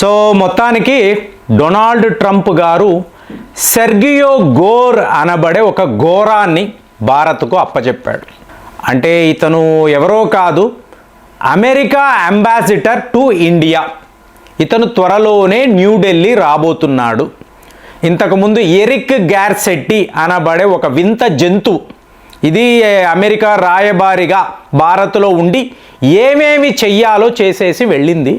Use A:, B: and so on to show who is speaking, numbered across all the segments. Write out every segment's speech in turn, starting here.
A: So మొత్తానికి Donald Trump గారు Sergio Gor అనబడే ఒక ఘోరాన్ని భారత్కు అప్పచెప్పాడు. అంటే ఇతను ఎవరో కాదు, అమెరికా అంబాసిడర్ టు ఇండియా. ఇతను త్వరలోనే న్యూఢిల్లీ రాబోతున్నాడు. ఇంతకుముందు ఎరిక్ గార్సెట్టి అనబడే ఒక వింత జంతువు ఇది అమెరికా రాయబారిగా భారత్లో ఉండి ఏమేమి చెయ్యాలో చేసేసి వెళ్ళింది.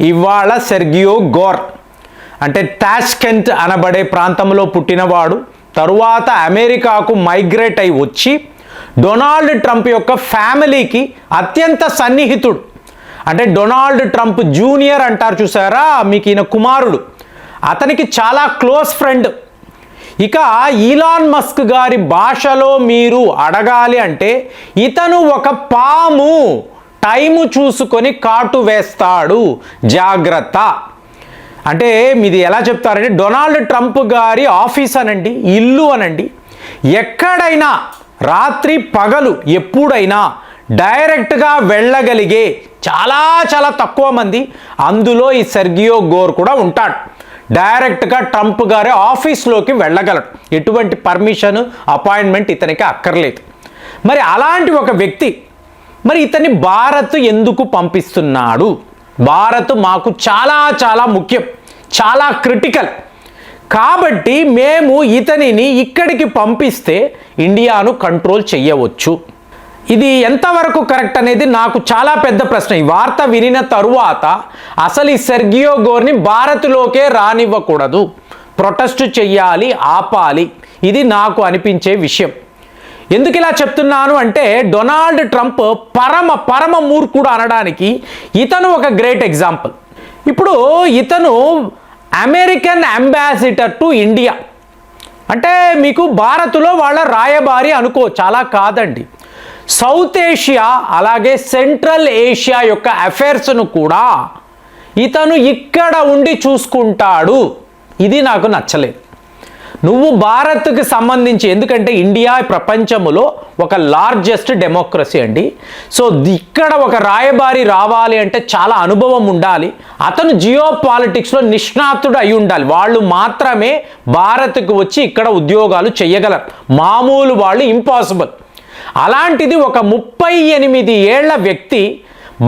A: ఇవాళ సెర్గియో గోర్ అంటే టాష్కెంట్ అనబడే ప్రాంతంలో పుట్టినవాడు. తరువాత అమెరికాకు మైగ్రేట్ అయి వచ్చి డొనాల్డ్ ట్రంప్ యొక్క ఫ్యామిలీకి అత్యంత సన్నిహితుడు. అంటే డొనాల్డ్ ట్రంప్ జూనియర్ అంటారు చూసారా, మీకు ఈయన కుమారుడు, అతనికి చాలా క్లోజ్ ఫ్రెండ్. ఇక ఈలాన్ మస్క్ గారి భాషలో మీరు అడగాలి అంటే ఇతను ఒక పాము, టైము చూసుకొని కాటు వేస్తాడు, జాగ్రత్త. అంటే మీది ఎలా చెప్తారంటే డొనాల్డ్ ట్రంప్ గారి ఆఫీస్ అనండి, ఇల్లు అనండి, ఎక్కడైనా రాత్రి పగలు ఎప్పుడైనా డైరెక్ట్గా వెళ్ళగలిగే చాలా చాలా తక్కువ మంది, అందులో ఈ సెర్గియో గోర్ కూడా ఉంటాడు. డైరెక్ట్గా ట్రంప్ గారి ఆఫీస్లోకి వెళ్ళగలడు, ఎటువంటి పర్మిషన్ అపాయింట్మెంట్ ఇతనికి అక్కర్లేదు. మరి అలాంటి ఒక వ్యక్తి మరి ఇతన్ని భారత్ ఎందుకు పంపిస్తున్నాడు? భారత్ మాకు చాలా చాలా ముఖ్యం, చాలా క్రిటికల్. కాబట్టి మేము ఇతనిని ఇక్కడికి పంపిస్తే ఇండియాను కంట్రోల్ చేయవచ్చు. ఇది ఎంతవరకు కరెక్ట్ అనేది నాకు చాలా పెద్ద ప్రశ్న. ఈ వార్త వినిన తరువాత అసలు ఈ సెర్గియో గోర్ని భారత్లోకే రానివ్వకూడదు, ప్రొటెస్ట్ చెయ్యాలి, ఆపాలి. ఇది నాకు అనిపించే విషయం. ఎందుకు ఇలా చెప్తున్నాను అంటే డొనాల్డ్ ట్రంప్ పరమ మూర్ఖుడు అనడానికి ఇతను ఒక గ్రేట్ ఎగ్జాంపుల్. ఇప్పుడు ఇతను అమెరికన్ అంబాసిడర్ టు ఇండియా అంటే మీకు భారత్లో వాళ్ళ రాయబారి అనుకో, చాలా కాదండి. సౌత్ ఏషియా అలాగే సెంట్రల్ ఏషియా యొక్క అఫైర్స్ను కూడా ఇతను ఇక్కడ ఉండి చూసుకుంటాడు. ఇది నాకు నచ్చలేదు. నువ్వు భారత్కి సంబంధించి, ఎందుకంటే ఇండియా ప్రపంచంలో ఒక లార్జెస్ట్ డెమోక్రసీ అండి. సో ఇక్కడ ఒక రాయబారి రావాలి అంటే చాలా అనుభవం ఉండాలి. అతను జియో పాలిటిక్స్లో నిష్ణాతుడు అయి ఉండాలి. వాళ్ళు మాత్రమే భారత్కు వచ్చి ఇక్కడ ఉద్యోగాలు చేయగలరు, మామూలు వాళ్ళు ఇంపాసిబుల్. అలాంటిది ఒక 38 ఏళ్ల వ్యక్తి,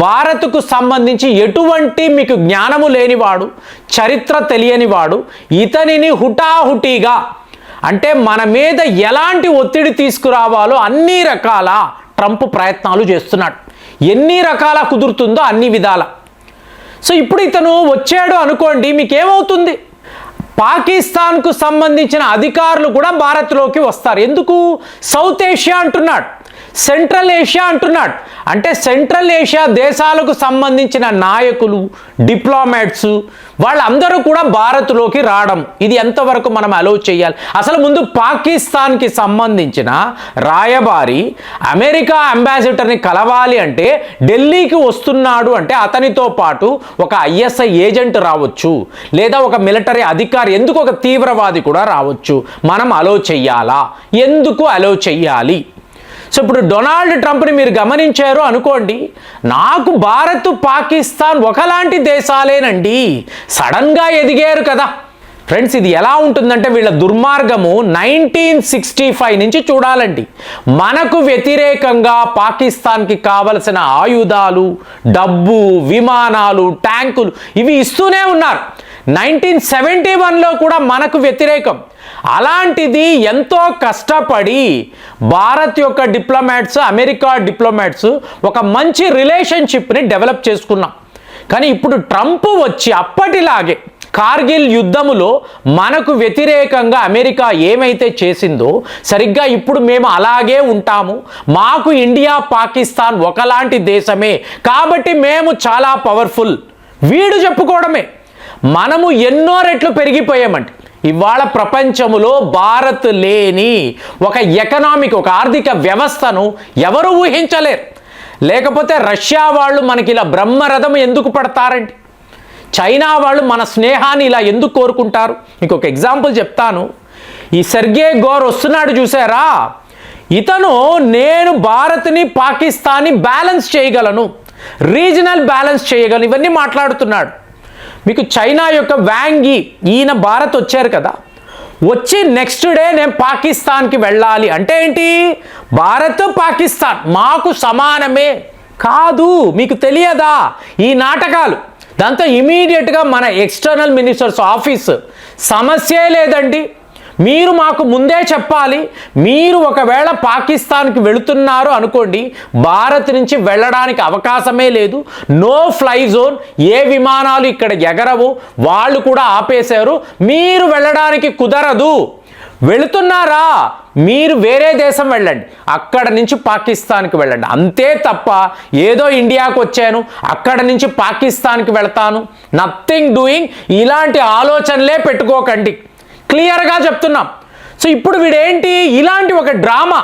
A: భారత్కు సంబంధించి ఎటువంటి మీకు జ్ఞానము లేనివాడు, చరిత్ర తెలియనివాడు, ఇతనిని హుటాహుటిగా అంటే మన మీద ఎలాంటి ఒత్తిడి తీసుకురావాలో అన్ని రకాల ట్రంప్ ప్రయత్నాలు చేస్తున్నాడు. ఎన్ని రకాల కుదురుతుందో అన్ని విధాల. సో ఇప్పుడు ఇతను వచ్చాడు అనుకోండి, మీకేమవుతుంది? పాకిస్తాన్కు సంబంధించిన అధికారులు కూడా భారత్లోకి వస్తారు. ఎందుకు? సౌత్ ఏషియా అంటున్నాడు, సెంట్రల్ ఏషియా అంటున్నాడు. అంటే సెంట్రల్ ఏషియా దేశాలకు సంబంధించిన నాయకులు, డిప్లొమాట్స్ వాళ్ళందరూ కూడా భారత్లోకి రావడం, ఇది ఎంతవరకు మనం అలౌ చేయాలి? అసలు ముందు పాకిస్తాన్కి సంబంధించిన రాయబారి అమెరికా అంబాసిడర్ని కలవాలి అంటే ఢిల్లీకి వస్తున్నాడు అంటే అతనితో పాటు ఒక ఐఎస్ఐ ఏజెంట్ రావచ్చు, లేదా ఒక మిలిటరీ అధికారి, ఎందుకు ఒక తీవ్రవాది కూడా రావచ్చు. మనం అలౌ చెయ్యాలా? ఎందుకు అలౌ చెయ్యాలి? సో ఇప్పుడు డొనాల్డ్ ట్రంప్ని మీరు గమనించారు అనుకోండి, నాకు భారత్ పాకిస్తాన్ ఒకలాంటి దేశాలేనండి, సడన్గా ఎదిగారు కదా. ఫ్రెండ్స్, ఇది ఎలా ఉంటుందంటే వీళ్ళ దుర్మార్గము 1965 నుంచి చూడాలండి. మనకు వ్యతిరేకంగా పాకిస్తాన్కి కావలసిన ఆయుధాలు, డబ్బు, విమానాలు, ట్యాంకులు ఇవి ఇస్తూనే ఉన్నారు. 1971లో కూడా మనకు వ్యతిరేకం. అలాంటిది ఎంతో కష్టపడి భారత్ యొక్క డిప్లొమాట్స్, అమెరికా డిప్లొమాట్స్ ఒక మంచి రిలేషన్షిప్ని డెవలప్ చేసుకున్నాం. కానీ ఇప్పుడు ట్రంప్ వచ్చి అప్పటిలాగే కార్గిల్ యుద్ధములో మనకు వ్యతిరేకంగా అమెరికా ఏమైతే చేసిందో సరిగ్గా ఇప్పుడు మేము అలాగే ఉంటాము, మాకు ఇండియా పాకిస్తాన్ ఒకలాంటి దేశమే కాబట్టి మేము చాలా పవర్ఫుల్, వీడు చెప్పుకోవడమే. మనము ఎన్నో రెట్లు పెరిగిపోయామంటే ఇవాళ ప్రపంచములో భారత్ లేని ఒక ఎకనామిక్, ఒక ఆర్థిక వ్యవస్థను ఎవరు ఊహించలేరు. లేకపోతే రష్యా వాళ్ళు మనకి ఇలా బ్రహ్మరథం ఎందుకు పడతారండి? చైనా వాళ్ళు మన స్నేహాన్ని ఇలా ఎందుకు కోరుకుంటారు? మీకు ఒక ఎగ్జాంపుల్ చెప్తాను. ఈ సెర్గే గోర్ వస్తున్నాడు చూసారా, ఇతను నేను భారత్ని పాకిస్తాన్ని బ్యాలెన్స్ చేయగలను, రీజనల్ బ్యాలెన్స్ చేయగలను, ఇవన్నీ మాట్లాడుతున్నాడు. మీకు చైనా యొక్క వాంగ్ యీ ఈయన భారత్ వచ్చారు కదా, వచ్చి నెక్స్ట్ డే నేను పాకిస్తాన్కి వెళ్ళాలి అంటే ఏంటి, భారత్ పాకిస్తాన్ మాకు సమానమే కాదు, మీకు తెలియదా ఈ నాటకాలు. దాంతో ఇమీడియట్గా మన ఎక్స్టర్నల్ మినిస్టర్స్ ఆఫీస్ సమస్యే లేదండి, మీరు మాకు ముందే చెప్పాలి, మీరు ఒకవేళ పాకిస్తాన్కి వెళుతున్నారు అనుకోండి, భారత్ నుంచి వెళ్ళడానికి అవకాశమే లేదు, నో ఫ్లై జోన్, ఏ విమానాలు ఇక్కడ ఎగరవు, వాళ్ళు కూడా ఆపేశారు, మీరు వెళ్ళడానికి కుదరదు. వెళుతున్నారా మీరు వేరే దేశం వెళ్ళండి, అక్కడ నుంచి పాకిస్తాన్కి వెళ్ళండి, అంతే తప్ప ఏదో ఇండియాకు వచ్చాను అక్కడ నుంచి పాకిస్తాన్కి వెళ్తాను, నథింగ్ డూయింగ్, ఇలాంటి ఆలోచనలే పెట్టుకోకండి, క్లియర్గా చెప్తున్నాం. సో ఇప్పుడు వీడేంటి ఇలాంటి ఒక డ్రామా,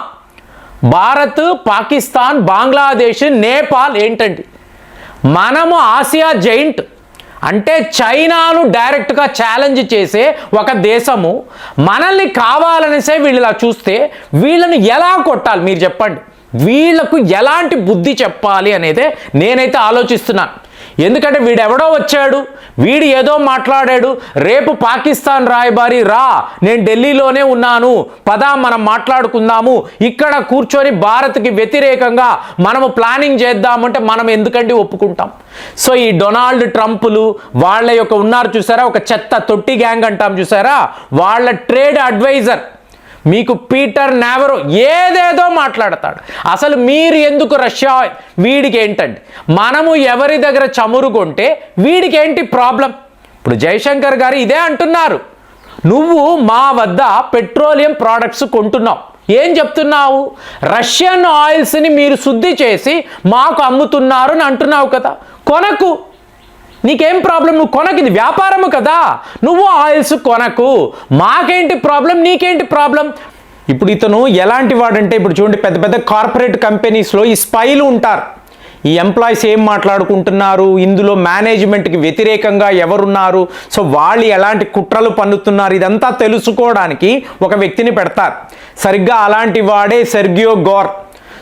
A: భారత్, పాకిస్తాన్, బంగ్లాదేశ్, నేపాల్ ఏంటండి, మనము ఆసియా జైంట్ అంటే చైనాను డైరెక్ట్గా ఛాలెంజ్ చేసే ఒక దేశము, మనల్ని కావాలనేసే వీళ్ళు ఇలా చూస్తే వీళ్ళని ఎలా కొట్టాలి మీరు చెప్పండి, వీళ్లకు ఎలాంటి బుద్ధి చెప్పాలి అనేదే నేనైతే ఆలోచిస్తున్నాను. ఎందుకంటే వీడెవడో వచ్చాడు, వీడు ఏదో మాట్లాడాడు, రేపు పాకిస్తాన్ రాయబారి రా నేను ఢిల్లీలోనే ఉన్నాను పదా మనం మాట్లాడుకుందాము, ఇక్కడ కూర్చొని భారత్కి వ్యతిరేకంగా మనము ప్లానింగ్ చేద్దామంటే మనం ఎందుకండి ఒప్పుకుంటాం. సో ఈ డొనాల్డ్ ట్రంప్లు వాళ్ళ యొక్క ఉన్నారు చూసారా, ఒక చెత్త తొట్టి గ్యాంగ్ అంటాం చూసారా, వాళ్ళ ట్రేడ్ అడ్వైజర్ మీకు పీటర్ నావరో ఏదేదో మాట్లాడతాడు. అసలు మీరు ఎందుకు రష్యా, వీడికి ఏంటండి, మనము ఎవరి దగ్గర చమురు కొంటే వీడికి ఏంటి ప్రాబ్లం. ఇప్పుడు జయశంకర్ గారు ఇదే అంటున్నారు, నువ్వు మా వద్ద పెట్రోలియం ప్రోడక్ట్స్ కొంటున్నావు, ఏం చెప్తున్నావు, రష్యన్ ఆయిల్స్ని మీరు శుద్ధి చేసి మాకు అమ్ముతున్నారు అని అంటున్నావు కదా, కొనకు, నీకేం ప్రాబ్లం, నువ్వు కొనకు, ఇది వ్యాపారము కదా, నువ్వు ఆయిల్స్ కొనకు, మాకేంటి ప్రాబ్లం, నీకేంటి ప్రాబ్లం. ఇప్పుడు ఇతను ఎలాంటి వాడంటే, ఇప్పుడు చూడండి పెద్ద పెద్ద కార్పొరేట్ కంపెనీస్లో ఈ స్పైలు ఉంటారు, ఈ ఎంప్లాయీస్ ఏం మాట్లాడుకుంటున్నారు, ఇందులో మేనేజ్మెంట్కి వ్యతిరేకంగా ఎవరున్నారు, సో వాళ్ళు ఎలాంటి కుట్రలు పన్నుతున్నారు, ఇదంతా తెలుసుకోవడానికి ఒక వ్యక్తిని పెడతారు. సరిగ్గా అలాంటి వాడే సెర్గియో గోర్.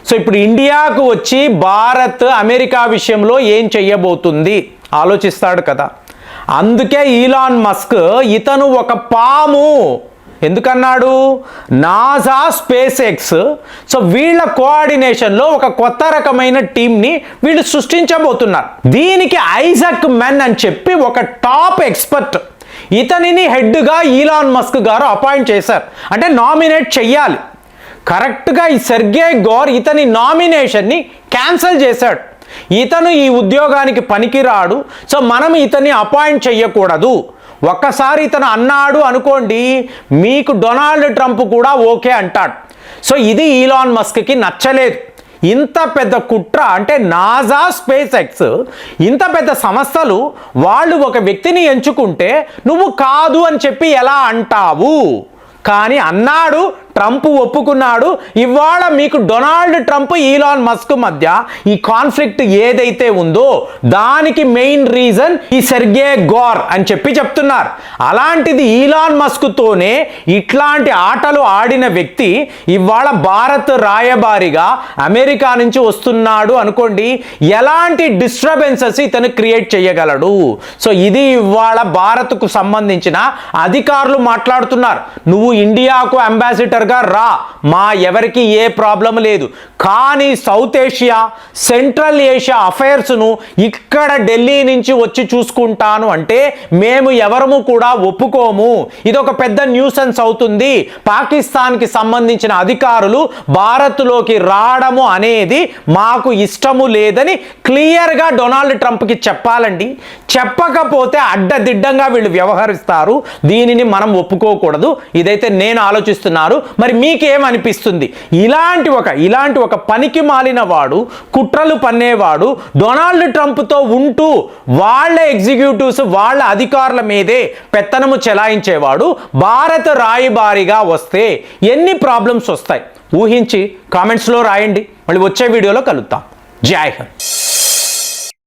A: సో ఇప్పుడు ఇండియాకు వచ్చి భారత్ అమెరికా విషయంలో ఏం చెయ్యబోతుంది ఆలోచిస్తాడు కదా. అందుకే ఈలాన్ మస్క్ ఇతను ఒక పాము ఎందుకన్నాడు, నాసా, స్పేస్ ఎక్స్, సో వీళ్ళ కోఆర్డినేషన్లో ఒక కొత్త రకమైన టీంని వీళ్ళు సృష్టించబోతున్నారు. దీనికి ఐజాక్ మెన్ అని చెప్పి ఒక టాప్ ఎక్స్పర్ట్, ఇతనిని హెడ్గా ఈలాన్ మస్క్ గారు అపాయింట్ చేశారు, అంటే నామినేట్ చెయ్యాలి. కరెక్ట్గా ఈ సెర్గే గోర్ ఇతని నామినేషన్ని క్యాన్సిల్ చేశాడు, ఇతను ఈ ఉద్యోగానికి పనికిరాడు, సో మనం ఇతన్ని అపాయింట్ చెయ్యకూడదు. ఒక్కసారి ఇతను అన్నాడు అనుకోండి, మీకు డొనాల్డ్ ట్రంప్ కూడా ఓకే అంటాడు. సో ఇది ఈలాన్ మస్క్కి నచ్చలేదు. ఇంత పెద్ద కుట్ర అంటే నాసా, స్పేస్ ఎక్స్, ఇంత పెద్ద సంస్థలు వాళ్ళు ఒక వ్యక్తిని ఎంచుకుంటే నువ్వు కాదు అని చెప్పి ఎలా అంటావు, కానీ అన్నాడు, ట్రంప్ ఒప్పుకున్నాడు. ఇవాళ మీకు డొనాల్డ్ ట్రంప్, ఈలాన్ మస్క్ మధ్య ఈ కాన్ఫ్లిక్ట్ ఏదైతే ఉందో దానికి మెయిన్ రీజన్ ఈ సెర్గే గోర్ అని చెప్పి చెప్తున్నారు. అలాంటిది ఈలాన్ మస్క్తోనే ఇట్లాంటి ఆటలు ఆడిన వ్యక్తి ఇవాళ భారత్ రాయబారిగా అమెరికా నుంచి వస్తున్నాడు అనుకోండి, ఎలాంటి డిస్టర్బెన్సెస్ ఇతను క్రియేట్ చేయగలడు. సో ఇది ఇవాళ భారత్కు సంబంధించిన అధికారులు మాట్లాడుతున్నారు, నువ్వు ఇండియాకు అంబాసిడర్ రా, మా ఎవరికి ఏ ప్రాబ్లం లేదు, కానీ సౌత్ ఏషియా, సెంట్రల్ ఏషియా అఫైర్స్ను ఇక్కడ ఢిల్లీ నుంచి వచ్చి చూసుకుంటాను అంటే మేము ఎవరము కూడా ఒప్పుకోము, ఇదొక పెద్ద న్యూసెన్స్ అవుతుంది, పాకిస్తాన్కి సంబంధించిన అధికారులు భారత్లోకి రావడము అనేది మాకు ఇష్టము లేదని క్లియర్గా డొనాల్డ్ ట్రంప్కి చెప్పాలండి. చెప్పకపోతే అడ్డదిడ్డంగా వీళ్ళు వ్యవహరిస్తారు, దీనిని మనం ఒప్పుకోకూడదు. ఇదైతే నేను ఆలోచిస్తున్నాను. మరి మీకేమనిపిస్తుంది? ఇలాంటి ఒక పనికి మాలిన వాడు, కుట్రలు పన్నేవాడు డొనాల్డ్ ట్రంప్తో ఉంటూ వాళ్ళ ఎగ్జిక్యూటివ్స్, వాళ్ళ అధికారుల మీదే పెత్తనము చెలాయించేవాడు భారత రాయబారిగా వస్తే ఎన్ని ప్రాబ్లమ్స్ వస్తాయి ఊహించి కామెంట్స్లో రాయండి. మళ్ళీ వచ్చే వీడియోలో కలుద్దాం. జై హింద్.